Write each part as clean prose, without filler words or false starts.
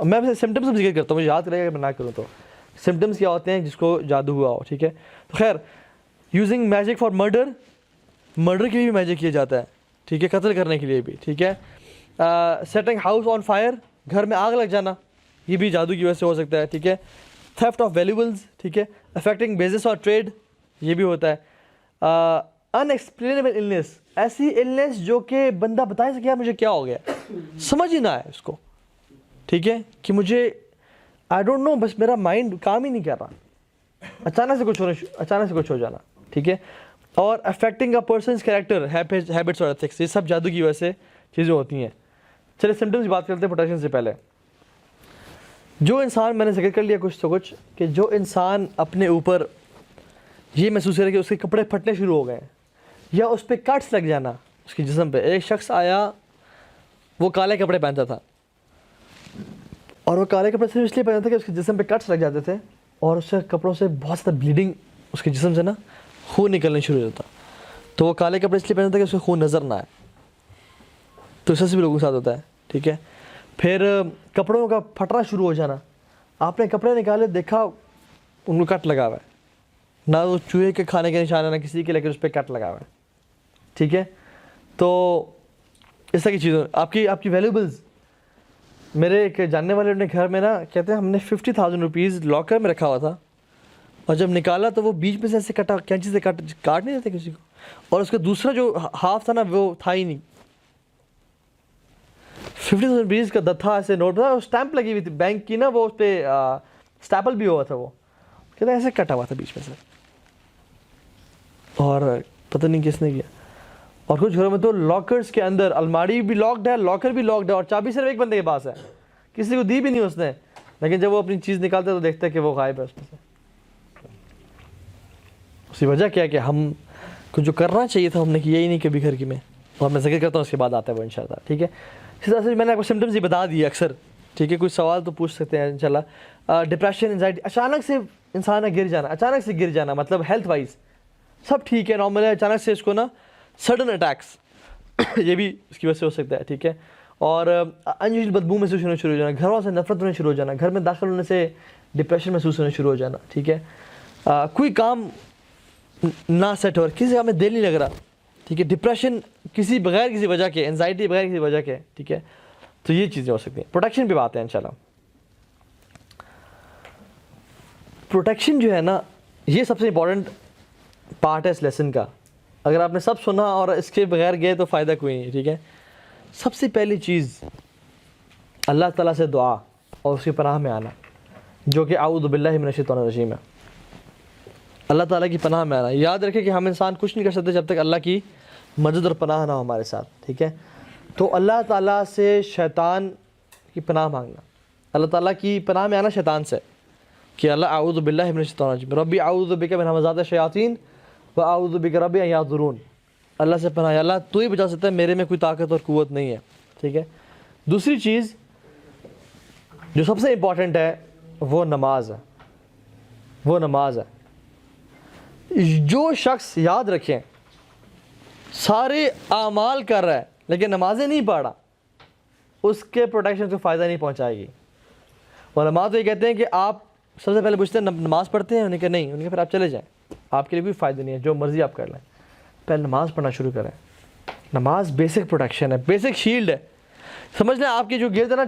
میں سمٹمس بھی ذکر کرتا ہوں, مجھے یاد رہے گا میں نہ کروں تو. سمٹمس کیا ہوتے ہیں جس کو جادو ہوا ہو, ٹھیک ہے. تو خیر, using magic for murder, murder کے لیے بھی میجک کیا جاتا ہے, ٹھیک ہے, قتل کرنے کے لیے بھی, ٹھیک ہے. سیٹنگ ہاؤس آن فائر, گھر میں آگ لگ جانا, یہ بھی جادو کی وجہ سے ہو سکتا ہے, ٹھیک ہے. تھیفٹ آف ویلیبلز, ٹھیک ہے. افیکٹنگ بزنس اور ٹریڈ, یہ بھی ہوتا ہے. ان ایکسپلینیبل النیس, ایسی النیس جو کہ بندہ بتا ہی سکے مجھے کیا ہو گیا, سمجھ ہی نہ آئے اس کو, ٹھیک ہے, کہ مجھے آئی ڈونٹ نو, بس میرا مائنڈ کام ہی نہیں کر رہا, اچانک سے کچھ ہو جانا, ٹھیک ہے. اور affecting a person's character, habits اور ایتھکس, یہ سب جادو کی وجہ سے چیزیں ہوتی ہیں. چلے سمٹمس کی بات کرتے ہیں پروٹیکشن سے پہلے. جو انسان, میں نے ذکر کر لیا کچھ تو کچھ, کہ جو انسان اپنے اوپر یہ محسوس کرے کہ اس کے کپڑے پھٹنے شروع ہو گئے ہیں, یا اس پہ کٹس لگ جانا اس کے جسم پہ. ایک شخص آیا, وہ کالے کپڑے پہنتا تھا, اور وہ کالے کپڑے صرف اس لیے پہنتا تھا کہ اس کے جسم پہ کٹس لگ جاتے تھے, اور اس سے کپڑوں سے بہت زیادہ بلیڈنگ, اس کے جسم سے نا خون نکلنے شروع ہو جاتا. تو وہ کالے کپڑے اس لیے پہنتا تھا کہ اس کو خون نظر نہ آئے. تو اس سے بھی لوگوں کے ساتھ ہوتا ہے, ٹھیک ہے. پھر کپڑوں کا پھٹنا شروع ہو جانا, آپ نے کپڑے نکالے, دیکھا ان کو کٹ لگا ہوا ہے, نہ وہ چوہے کے کھانے کے نشان ہے نہ کسی کے, لیکن اس پہ کٹ لگا ہوا ہے, ٹھیک ہے. تو اس طرح کی چیزیں. آپ کی ویلیبلز, میرے ایک جاننے والے اپنے گھر میں نا کہتے ہیں ہم نے 50,000 روپیز لاکر میں رکھا ہوا تھا, اور جب نکالا تو وہ بیچ میں سے ایسے کٹا, کینچی سے کاٹ نہیں دیتے کسی کو, اور اس کا دوسرا جو ہاف تھا نا وہ تھا ہی نہیں. 50,000 روپیز کا تھا ایسے نوٹ تھا, اسٹیمپ لگی ہوئی تھی بینک کی نا, وہ اس پہ اسٹیپل بھی ہوا تھا, وہ کہتے ہیں ایسے کٹا ہوا تھا بیچ میں سے, اور پتہ نہیں کس نے کیا. اور کچھ گھروں میں تو لاکرز کے اندر الماری بھی لاکڈ ہے, لاکر بھی لاکڈ ہے, اور چابی صرف ایک بندے کے پاس ہے, کسی کو دی بھی نہیں اس نے, لیکن جب وہ اپنی چیز نکالتا ہے تو دیکھتا ہے کہ وہ غائب ہے اس میں سے. اس کی وجہ کیا ہے کہ ہم کو جو کرنا چاہیے تھا ہم نے کیا ہی نہیں کبھی گھر کی میں, اور میں ذکر کرتا ہوں اس کے بعد آتا ہے وہ انشاءاللہ, ٹھیک ہے. اس طرح سے میں نے آپ کو سمٹمز ہی بتا دیے اکثر, ٹھیک ہے. کچھ سوال تو پوچھ سکتے ہیں انشاءاللہ. ڈپریشن, انزائٹی, اچانک سے انسان نے گر جانا, اچانک سے گر جانا, مطلب ہیلتھ وائز سب ٹھیک ہے, نارمل ہے, اچانک سے اس کو نا سڈن اٹیکس, یہ بھی اس کی وجہ سے ہو سکتا ہے, ٹھیک ہے. اور انیوژل بدبو محسوس ہونا شروع ہو جانا, گھر والوں سے نفرت ہونا شروع ہو جانا, گھر میں داخل ہونے سے ڈپریشن محسوس ہونا شروع ہو جانا, ٹھیک ہے. کوئی کام نہ سیٹ ہو, کسی کام میں دل نہیں لگ رہا, ٹھیک ہے. ڈپریشن بغیر کسی وجہ کے, انزائٹی بغیر کسی وجہ کے, ٹھیک ہے. تو یہ چیزیں ہو سکتی ہیں. پروٹیکشن پہ بات ہے انشاءاللہ. پروٹیکشن جو ہے نا, یہ سب سے امپورٹنٹ پارٹ ہے اس لیسن کا. اگر آپ نے سب سنا اور اس کے بغیر گئے تو فائدہ کوئی نہیں, ٹھیک ہے. سب سے پہلی چیز اللہ تعالیٰ سے دعا اور اس کی پناہ میں آنا, جو کہ اعوذ باللہ من الشیطان الرجیم ہے. اللہ تعالیٰ کی پناہ میں آنا. یاد رکھیں کہ ہم انسان کچھ نہیں کر سکتے جب تک اللہ کی مدد اور پناہ نہ ہو ہمارے ساتھ, ٹھیک ہے. تو اللہ تعالیٰ سے شیطان کی پناہ مانگنا, اللہ تعالیٰ کی پناہ میں آنا شیطان سے, کہ اللہ اعوذ باللہ من الشیطان الرجیم, ربی اعوذ بک من همزات الشیاطین و اعوذ بک ربی ان یحضرون. اللہ سے پناہ, اللہ تو ہی بچا سکتا ہے, میرے میں کوئی طاقت اور قوت نہیں ہے, ٹھیک ہے. دوسری چیز جو سب سے امپورٹنٹ ہے وہ نماز ہے, وہ نماز ہے. جو شخص, یاد رکھیں, سارے اعمال کر رہا ہے لیکن نمازیں نہیں پڑھ رہا, اس کے پروٹیکشن کو فائدہ نہیں پہنچائے گی. اور نماز تو یہ کہتے ہیں کہ آپ سب سے پہلے پوچھتے ہیں نماز پڑھتے ہیں, انہیں کہ نہیں, انہیں کہ پھر آپ چلے جائیں, آپ کے لیے کوئی فائدہ نہیں ہے, جو مرضی آپ کر لیں, پہلے نماز پڑھنا شروع کریں. نماز بیسک پروٹیکشن ہے, بیسک شیلڈ ہے. سمجھ لیں آپ کے جو گرد ہے نا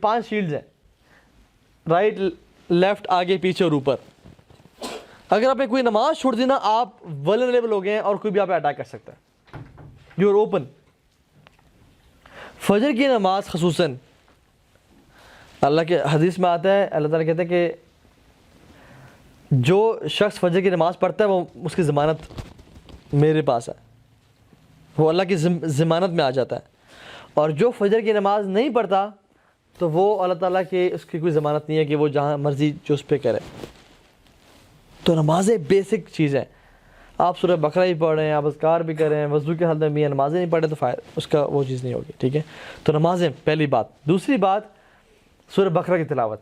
5 شیلڈز ہیں, رائٹ, لیفٹ, آگے, پیچھے اور اوپر. اگر آپ نے کوئی نماز چھوڑ دی نا, آپ ولنریبل ہو گئے ہیں اور کوئی بھی آپ پہ اٹیک کر سکتا ہے. You are open. فجر کی نماز خصوصاً, اللہ کے حدیث میں آتا ہے, اللہ تعالیٰ کہتے ہیں کہ جو شخص فجر کی نماز پڑھتا ہے وہ اس کی ضمانت میرے پاس ہے, وہ اللہ کی ضمانت میں آ جاتا ہے. اور جو فجر کی نماز نہیں پڑھتا تو وہ اللہ تعالیٰ کی اس کی کوئی ضمانت نہیں ہے کہ وہ جہاں مرضی جو اس پہ کرے. تو نمازیں بیسک چیز ہیں. آپ سورہ بقرہ ہی پڑھ رہے ہیں, آپ اذکار بھی کر رہے ہیں, وضو کے حالت میں بھی نمازیں نہیں پڑھیں تو اس کا وہ چیز نہیں ہوگی, ٹھیک ہے. تو نمازیں پہلی بات. دوسری بات, سورہ بقرہ کی تلاوت.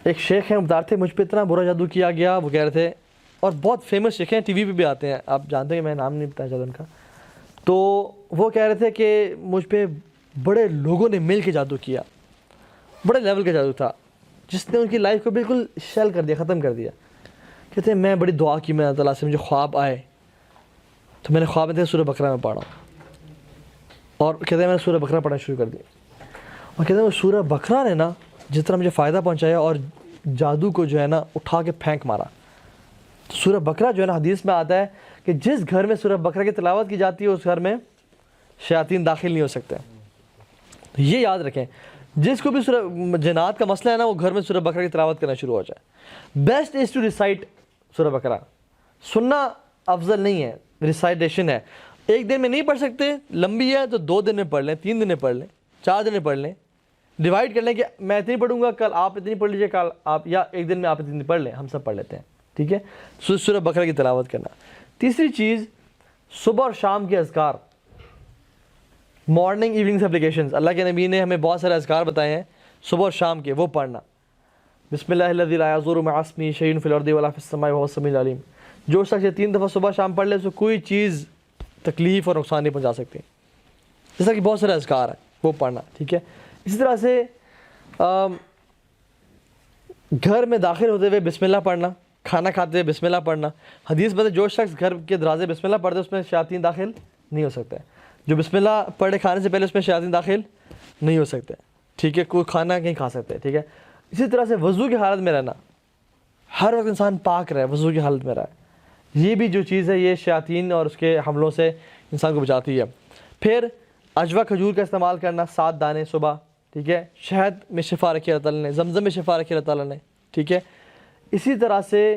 ایک شیخ ہیں, وہ بتا رہے تھے مجھ پہ اتنا برا جادو کیا گیا, وہ کہہ رہے تھے, اور بہت فیمس شیخ ہیں, ٹی وی پہ بھی آتے ہیں, آپ جانتے ہیں, میں نام نہیں بتایا چاہتا ان کا. تو وہ کہہ رہے تھے کہ مجھ پہ بڑے لوگوں نے مل کے جادو کیا, بڑے لیول کا جادو تھا جس نے ان کی لائف کو بالکل شیل کر دیا, ختم کر دیا. کہتے ہیں میں بڑی دعا کی میں اللہ تعالیٰ سے, مجھے خواب آئے تو میں نے خواب میں سورہ بقرہ میں پڑھا, اور کہتے ہیں میں نے سورہ بقرہ پڑھنا شروع کر دیا, اور کہتے ہیں وہ سورہ بقرہ نے نا جس طرح مجھے فائدہ پہنچایا اور جادو کو جو ہے نا اٹھا کے پھینک مارا. تو سورہ بقرہ جو ہے نا حدیث میں آتا ہے کہ جس گھر میں سورہ بقرہ کی تلاوت کی جاتی ہے اس گھر میں شیاطین داخل نہیں ہو سکتے. تو یہ یاد رکھیں, جس کو بھی سورہ جنات کا مسئلہ ہے نا وہ گھر میں سورہ بقرہ کی تلاوت کرنا شروع ہو جائے. بیسٹ از ٹو ریسائٹ سورہ بقرہ, سننا افضل نہیں ہے, ریسائٹیشن ہے. ایک دن میں نہیں پڑھ سکتے, لمبی ہے تو 2 دن میں پڑھ لیں, 3 دن میں پڑھ لیں, 4 دن میں پڑھ لیں, ڈیوائڈ کر لیں کہ میں اتنی پڑھوں گا, کل آپ اتنی پڑھ لیجیے, کل آپ, یا ایک دن میں آپ اتنی پڑھ لیں, ہم سب پڑھ لیتے ہیں, ٹھیک ہے. سورہ بقرہ کی تلاوت کرنا. تیسری چیز صبح اور شام کے اذکار, مارننگ ایوننگس اپلیکیشنز. اللہ کے نبی نے ہمیں بہت سارے اذکار بتائے ہیں صبح اور شام کے, وہ پڑھنا. بسم اللہ الذی لا یضر مع اسمہ شیء فی الارض ولا فی السماء وهو السمیع العلیم. جو شخص یہ 3 دفعہ صبح شام پڑھ لے اس کو کوئی چیز تکلیف اور نقصان نہیں پہنچا سکتی. جیسا کہ بہت سارے اذکار ہیں وہ پڑھنا, ٹھیک ہے. اسی طرح سے گھر میں داخل ہوتے ہوئے بسم اللہ پڑھنا, کھانا کھاتے ہوئے بسم اللہ پڑھنا. حدیث میں جو شخص گھر کے دروازے بسم اللہ پڑھتے اس میں شیاطین داخل نہیں ہو سکتے. جو بسم اللہ پڑھے کھانے سے پہلے اس میں شیاطین داخل نہیں ہو سکتے, ٹھیک ہے. کوئی کھانا نہیں کھا سکتے, ٹھیک ہے. اسی طرح سے وضو کی حالت میں رہنا, ہر وقت انسان پاک رہے, وضو کی حالت میں رہے. یہ بھی جو چیز ہے یہ شیاطین اور اس کے حملوں سے انسان کو بچاتی ہے. پھر عجوہ کھجور کا استعمال کرنا, 7 دانے صبح, ٹھیک ہے. شہد میں شفا رکھی اللہ تعالیٰ نے, زمزم میں شفا رکھی اللہ تعالیٰ نے, ٹھیک ہے. اسی طرح سے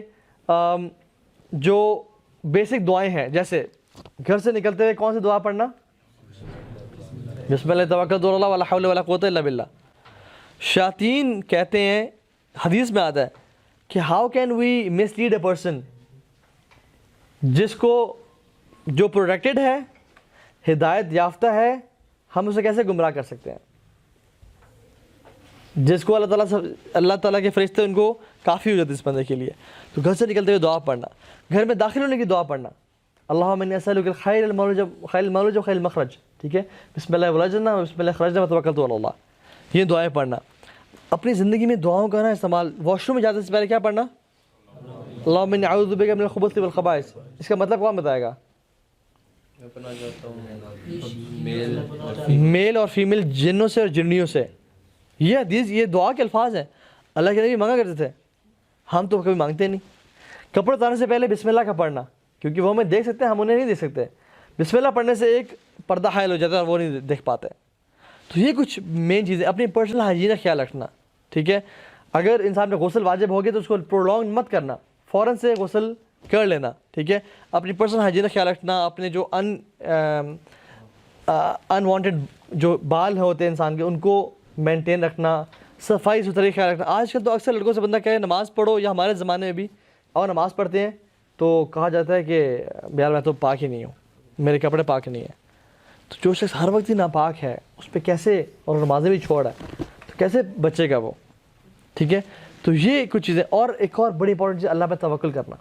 جو بیسک دعائیں ہیں, جیسے گھر سے نکلتے ہوئے کون سی دعا پڑھنا, بسم اللہ توکلت علی اللہ ولا حول ولا قوت الا باللہ. شیاطین کہتے ہیں, حدیث میں آتا ہے کہ how can we mislead a person, جس کو جو پروٹیکٹڈ ہے, ہدایت یافتہ ہے, ہم اسے کیسے گمراہ کر سکتے ہیں. جس کو اللہ تعالیٰ کے فرشتے ان کو کافی ہو جاتے ہیں اس بندے کے لیے. تو گھر سے نکلتے ہوئے دعا پڑھنا, گھر میں داخل ہونے کی دعا پڑھنا, اللہم انی اسألک الخیر المولج و خیر المخرج, ٹھیک ہے. بسم اللہ ولجنا بسم اللہ خرجنا وتوکلت علی اللہ, یہ دعائیں پڑھنا. اپنی زندگی میں دعاؤں کا نا استعمال, واش روم میں جاتے سے پہلے کیا پڑھنا, اللہم انی اعوذ بک من الخبث والخبائث. اس کا مطلب کون بتائے گا, میل اور فیمیل جنوں سے اور جنیوں سے. یہ حدیث, یہ دعا کے الفاظ ہیں. اللہ کے نبی مانگا کرتے تھے, ہم تو کبھی مانگتے نہیں. کپڑے اتارنے سے پہلے بسم اللہ کا پڑھنا, کیونکہ وہ ہمیں دیکھ سکتے ہیں, ہم انہیں نہیں دیکھ سکتے. بسم اللہ پڑھنے سے ایک پردہ حائل ہو جاتا ہے اور وہ نہیں دیکھ پاتے. تو یہ کچھ مین چیزیں. اپنی پرسنل ہائیجین کا خیال رکھنا, ٹھیک ہے. اگر انسان پہ غسل واجب ہو گیا تو اس کو پرولونگ مت کرنا, فوراً سے غسل کر لینا, ٹھیک ہے. اپنی پرسنل ہائیجین کا خیال رکھنا, اپنے جو انوانٹیڈ جو بال ہوتے ہیں انسان کے ان کو مینٹین رکھنا, صفائی ستھرائی خیال رکھنا. آج کل تو اکثر لڑکوں سے بندہ کہے نماز پڑھو, یا ہمارے زمانے میں بھی اور نماز پڑھتے ہیں تو کہا جاتا ہے کہ یار میں تو پاک ہی نہیں ہوں, میرے کپڑے پاک نہیں ہیں. تو جو شخص ہر وقت ہی ناپاک ہے اس پہ کیسے, اور نمازیں بھی چھوڑا ہے تو کیسے بچے گا وہ, ٹھیک ہے. تو یہ کچھ چیزیں. اور ایک اور بڑی امپورٹنٹ چیز, اللہ پہ توکل کرنا,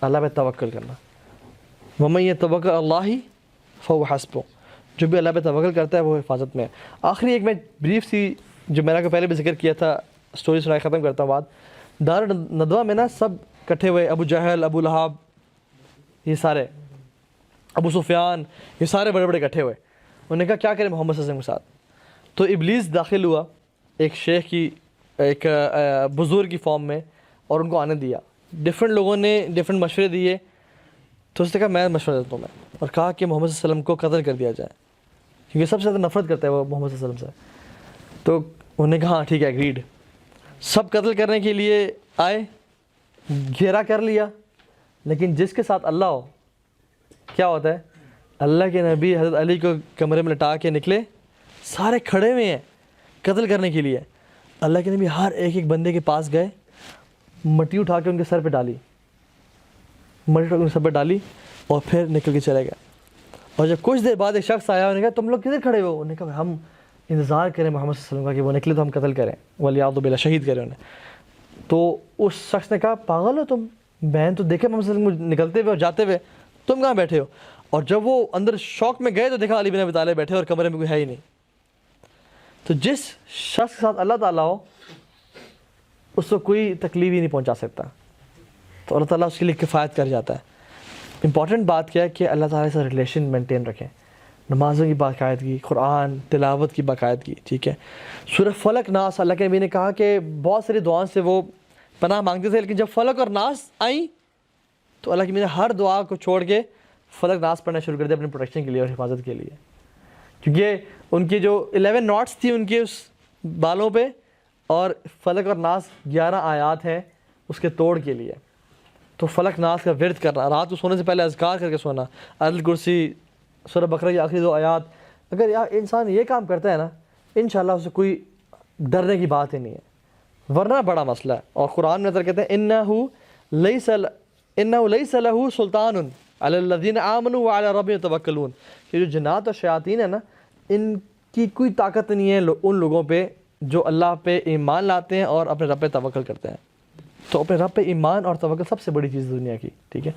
اللہ پہ توکل کرنا. وَمَن يَتَوَكَّلْ عَلَى اللَّهِ فَهُوَ حَسْبُهُ, جو بھی اللہ پہ توکل کرتا ہے وہ حفاظت میں ہے. آخری ایک میں بریف سی جو میں نے کو پہلے بھی ذکر کیا تھا, سٹوری سنا ختم کرتا ہوں بات. دار ندوہ میں نا سب کٹھے ہوئے, ابو جہل, ابو لہب, یہ سارے, ابو سفیان, یہ سارے بڑے بڑے کٹھے ہوئے. انہوں نے کہا کیا کریں محمد صلی اللہ علیہ وسلم کے ساتھ. تو ابلیس داخل ہوا ایک شیخ کی, ایک بزرگ کی فارم میں, اور ان کو آنے دیا. ڈفرینٹ لوگوں نے ڈفرینٹ مشورے دیے. تو اس نے کہا میں مشورہ دیتا ہوں میں, اور کہا کہ محمد صلی اللہ علیہ وسلم کو قتل کر دیا جائے, کیونکہ سب سے زیادہ نفرت کرتا ہے وہ محمد صلی اللہ علیہ وسلم سے. تو انہوں نے کہا ہاں ٹھیک ہے, ایگریڈ. سب قتل کرنے کے لیے آئے, گھیرا کر لیا. لیکن جس کے ساتھ اللہ ہو کیا ہوتا ہے, اللہ کے نبی حضرت علی کو کمرے میں لٹا کے نکلے, سارے کھڑے ہوئے ہیں قتل کرنے کے لیے. اللہ کے نبی ہر ایک بندے کے پاس گئے, مٹی اٹھا کے ان کے سر پہ ڈالی, مٹی اٹھا کے ان کے سر پہ ڈالی, اور پھر نکل کے چلے گئے. اور جب کچھ دیر بعد ایک شخص آیا, انہوں نے کہا تم لوگ کدھر کھڑے ہو. انہوں نے کہا ہم انتظار کریں محمد صلی اللہ علیہ وسلم کا کہ وہ نکلے تو ہم قتل کریں, ولیعوذ باللہ شہید کریں انہیں. تو اس شخص نے کہا پاگل ہو تم, میں تو دیکھے محمد صلی اللہ علیہ وسلم نکلتے ہوئے اور جاتے ہوئے, تم کہاں بیٹھے ہو. اور جب وہ اندر شوق میں گئے تو دیکھا علی بن ابی طالب بیٹھے اور کمرے میں کوئی ہے ہی نہیں. تو جس شخص کے ساتھ اللہ تعالیٰ ہو اس کو کوئی تکلیف ہی نہیں پہنچا سکتا، تو اللہ تعالیٰ اس کے لیے کفایت کر جاتا ہے۔ امپورٹنٹ بات کیا ہے کہ اللہ تعالیٰ سے ریلیشن مینٹین رکھیں، نمازوں کی باقاعدگی، قرآن تلاوت کی باقاعدگی، ٹھیک ہے۔ سورہ فلق ناس، اللہ کے نبی نے کہا کہ بہت ساری دعاؤں سے وہ پناہ مانگتے تھے، لیکن جب فلق اور ناس آئیں تو اللہ کے نبی نے ہر دعا کو چھوڑ کے فلق ناس پڑھنا شروع کر دیا اپنی پروٹیکشن کے لیے اور حفاظت کے لیے، کیونکہ ان کی جو 11 ناٹس تھی ان کے اس بالوں پہ، اور فلق اور ناس 11 آیات ہیں اس کے توڑ کے لیے۔ تو فلق ناس کا ورد کرنا، رات کو سونے سے پہلے اذکار کر کے سونا، آیت الکرسی، سورہ بقرہ کی آخری 2 آیات، اگر انسان یہ کام کرتا ہے نا انشاءاللہ اسے کوئی ڈرنے کی بات ہی نہیں ہے، ورنہ بڑا مسئلہ ہے۔ اور قرآن میں کہتے ہیں انہ لیس لہ سلطان علی الذین آمنوا وعلی ربہم یتوکلون، کہ جو جنات اور شیاطین ہیں نا ان کی کوئی طاقت نہیں ہے ان لوگوں پہ جو اللہ پہ ایمان لاتے ہیں اور اپنے رب پہ توکل کرتے ہیں۔ تو اپنے رب پہ ایمان اور توکل سب سے بڑی چیز دنیا کی، ٹھیک ہے۔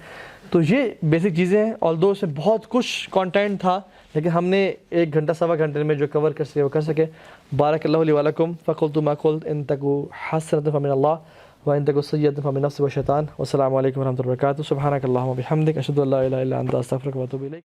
تو یہ بیسک چیزیں ہیں، آلدو اس میں بہت کچھ کانٹینٹ تھا لیکن ہم نے 1 گھنٹہ سوا گھنٹے میں جو کور کر سکے وہ کر سکے۔ بارک اللہ لی ولکم، فقلت ما قلت، ان تکو حسنۃ فمن اللہ وان تکو سیئۃ فمن نفس والشیطان، والسلام علیکم ورحمۃ اللہ وبرکاتہ۔ سبحانک اللہم وبحمدک، اشہد ان لا الہ الا انت، استغفرک واتوب الیک۔